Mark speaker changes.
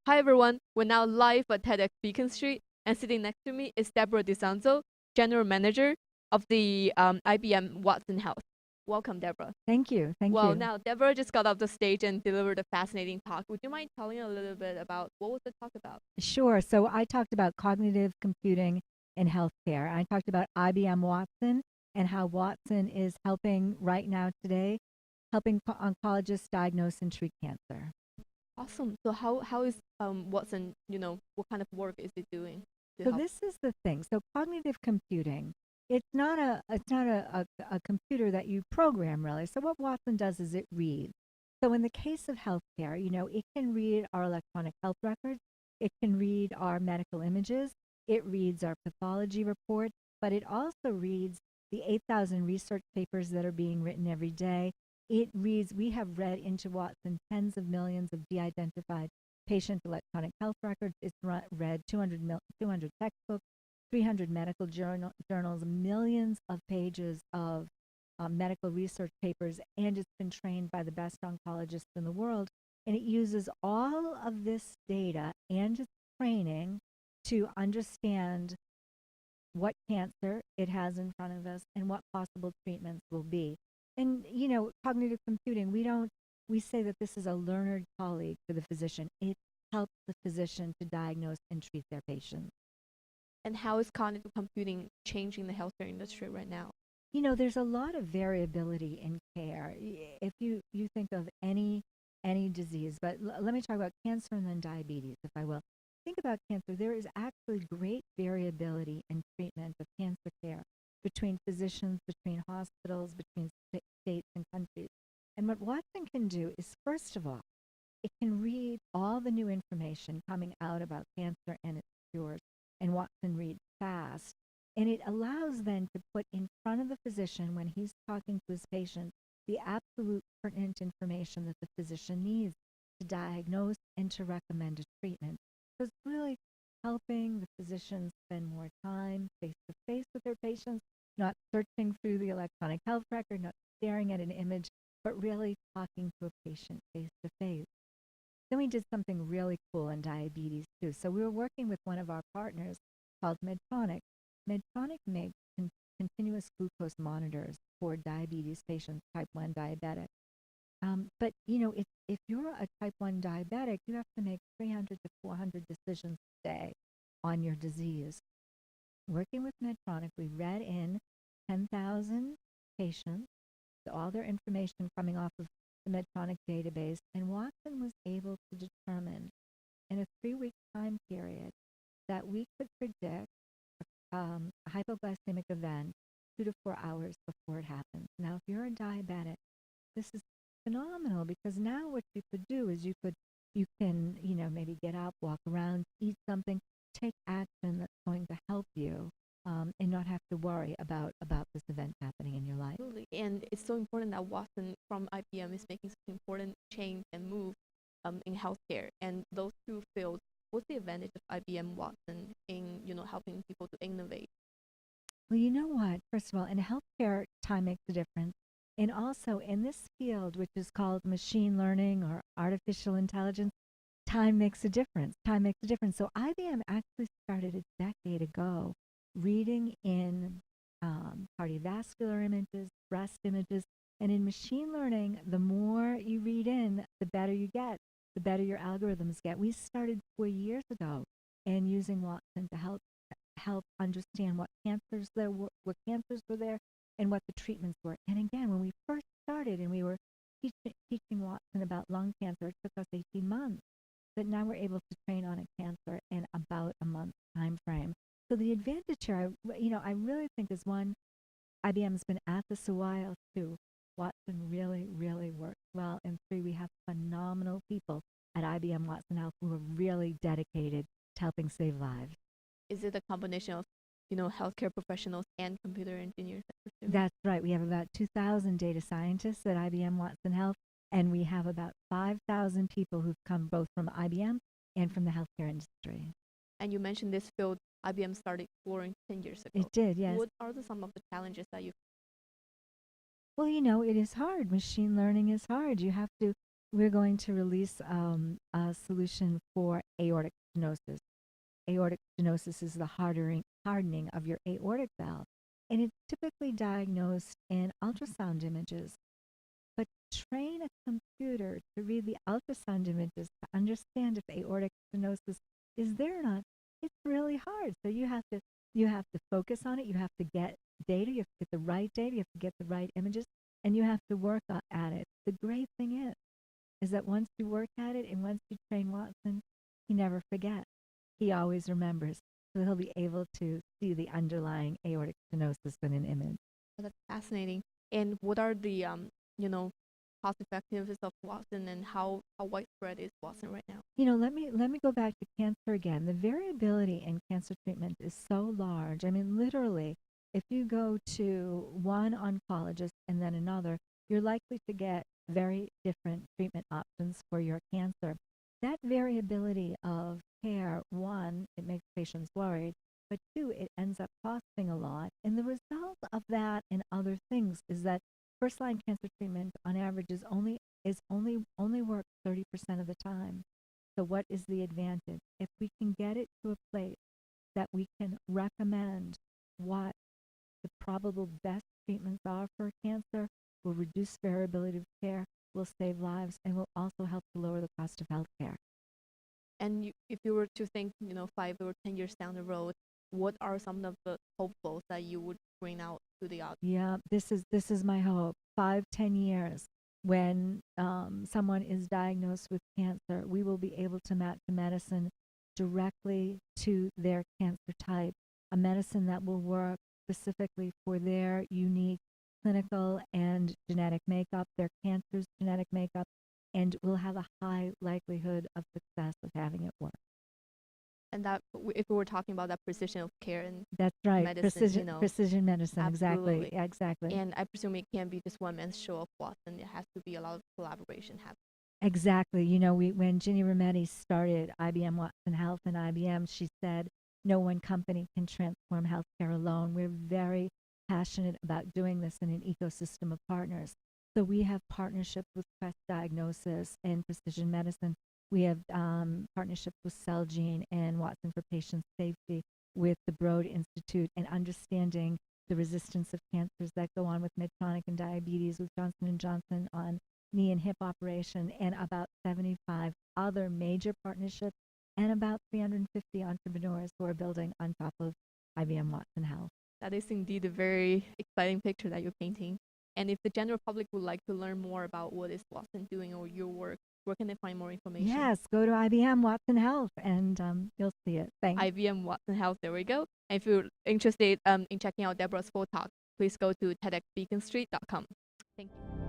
Speaker 1: Hi everyone, we're now live at TEDx Beacon Street, and sitting next to me is Deborah Dianzo, General Manager of the IBM Watson Health. Welcome, Deborah.
Speaker 2: Thank you. Thank
Speaker 1: Well,
Speaker 2: you.
Speaker 1: now Deborah just got off the stage and delivered a fascinating talk. Would you mind telling a little bit about what was the talk about?
Speaker 2: Sure. So I talked about cognitive computing in healthcare. I talked about IBM Watson and how Watson is helping right now today, helping oncologists diagnose and treat cancer.
Speaker 1: Awesome. So how is Watson? What kind of work is it doing to
Speaker 2: So
Speaker 1: help?
Speaker 2: this is the thing. So cognitive computing, it's not a computer that you program really. So what Watson does is it reads. So in the case of healthcare, it can read our electronic health records, it can read our medical images, it reads our pathology reports, but it also reads the 8,000 research papers that are being written every day. It reads, we have read into Watson tens of millions of de-identified patient electronic health records. It's read 200 textbooks, 300 medical journals, millions of pages of medical research papers, and it's been trained by the best oncologists in the world. And it uses all of this data and its training to understand what cancer it has in front of us and what possible treatments will be. And cognitive computing, we say that this is a learned colleague for the physician. It helps the physician to diagnose and treat their patients.
Speaker 1: And how is cognitive computing changing the healthcare industry right now?
Speaker 2: There's a lot of variability in care. If you think of any disease, but let me talk about cancer and then diabetes, if I will. Think about cancer. There is actually great variability in treatment of cancer care between physicians, between hospitals, between states and countries. And what Watson can do is, first of all, it can read all the new information coming out about cancer and its cures, and Watson reads fast. And it allows then to put in front of the physician when he's talking to his patient the absolute pertinent information that the physician needs to diagnose and to recommend a treatment. So it's really helping the physicians spend more time face to face with their patients, not searching through the electronic health record, not staring at an image, but really talking to a patient face to face. Then we did something really cool in diabetes too. So we were working with one of our partners called Medtronic. Medtronic makes continuous glucose monitors for diabetes patients, type 1 diabetic. But if you're a type 1 diabetic, you have to make 300 to 400 decisions a day on your disease. Working with Medtronic, we read in 10,000 patients, all their information coming off of the Medtronic database, and Watson was able to determine in a 3-week time period that we could predict a hypoglycemic event 2 to 4 hours before it happens. Now, if you're a diabetic, this is phenomenal because now what you could do is you can maybe get up, walk around, eat something, take action that's going to help you, and not have to worry about this event happening in your life.
Speaker 1: Absolutely. And it's so important that Watson from IBM is making such important change and move in healthcare. And those two fields, what's the advantage of IBM Watson in helping people to innovate?
Speaker 2: Well, you know what? First of all, in healthcare, time makes a difference. And also in this field, which is called machine learning or artificial intelligence, time makes a difference. Time makes a difference. So IBM actually started a decade ago reading in cardiovascular images, breast images, and in machine learning, the more you read in, the better you get, the better your algorithms get. We started 4 years ago and using Watson to help understand what cancers were there, and what the treatments were. And again, when we first started and we were teaching Watson about lung cancer, it took us 18 months. But now we're able to train on a cancer in about a month time frame. So the advantage here, I really think is one, IBM's been at this a while too. Watson really, really works well. And three, we have phenomenal people at IBM Watson Health who are really dedicated to helping save lives.
Speaker 1: Is it a combination of healthcare professionals and computer engineers?
Speaker 2: That's right. We have about 2,000 data scientists at IBM Watson Health, and we have about 5,000 people who've come both from IBM and from the healthcare industry.
Speaker 1: And you mentioned this field IBM started exploring 10 years ago.
Speaker 2: It did, yes.
Speaker 1: What are some of the challenges that you?
Speaker 2: Well, it is hard. Machine learning is hard. You have to we're going to release a solution for aortic stenosis. Aortic stenosis is the hardening of your aortic valve, and it's typically diagnosed in ultrasound images. But train a computer to read the ultrasound images to understand if aortic stenosis is there or not. It's really hard. So you have to focus on it. You have to get data. You have to get the right data. You have to get the right images, and you have to work at it. The great thing is that once you work at it and once you train Watson, he never forgets. He always remembers. So he'll be able to see the underlying aortic stenosis in an image.
Speaker 1: Oh, that's fascinating. And what are the you know, cost effectiveness of Watson, and how widespread is Watson right now?
Speaker 2: Let me go back to cancer again. The variability in cancer treatment is so large. I mean, literally, if you go to one oncologist and then another, you're likely to get very different treatment options for your cancer. That variability of care, one, it makes patients worried, but two, it ends up costing a lot. And the result of that and other things is that first line cancer treatment on average is only works 30% of the time. So what is the advantage? If we can get it to a place that we can recommend what the probable best treatments are for cancer, will reduce variability of care, will save lives, and will also help to lower the cost of healthcare.
Speaker 1: And if you were to think, 5 or 10 years down the road, what are some of the hopefuls that you would bring out to the audience?
Speaker 2: Yeah, this is my hope. 5, 10 years, when someone is diagnosed with cancer, we will be able to match a medicine directly to their cancer type, a medicine that will work specifically for their unique clinical and genetic makeup, their cancer's genetic makeup, and will have a high likelihood of success of having it work.
Speaker 1: And that, if we were talking about that precision of care and
Speaker 2: That's right.
Speaker 1: medicine,
Speaker 2: Precision medicine. Exactly.
Speaker 1: absolutely.
Speaker 2: Exactly.
Speaker 1: And I presume it can't be just one man's show of Watson. It has to be a lot of collaboration happening.
Speaker 2: Exactly. When Ginny Rometty started IBM Watson Health and IBM, she said, no one company can transform healthcare alone. We're very passionate about doing this in an ecosystem of partners. So we have partnerships with Quest Diagnosis and Precision Medicine. We have partnerships with Celgene and Watson for Patient Safety, with the Broad Institute, and understanding the resistance of cancers that go on with Medtronic and diabetes, with Johnson and Johnson on knee and hip operation, and about 75 other major partnerships, and about 350 entrepreneurs who are building on top of IBM Watson Health.
Speaker 1: That is indeed a very exciting picture that you're painting. And if the general public would like to learn more about what is Watson doing or your work, where can they find more information?
Speaker 2: Yes, go to IBM Watson Health and you'll see it. Thanks.
Speaker 1: IBM Watson Health, there we go. And if you're interested in checking out Deborah's full talk, please go to tedxbeaconstreet.com. Thank you.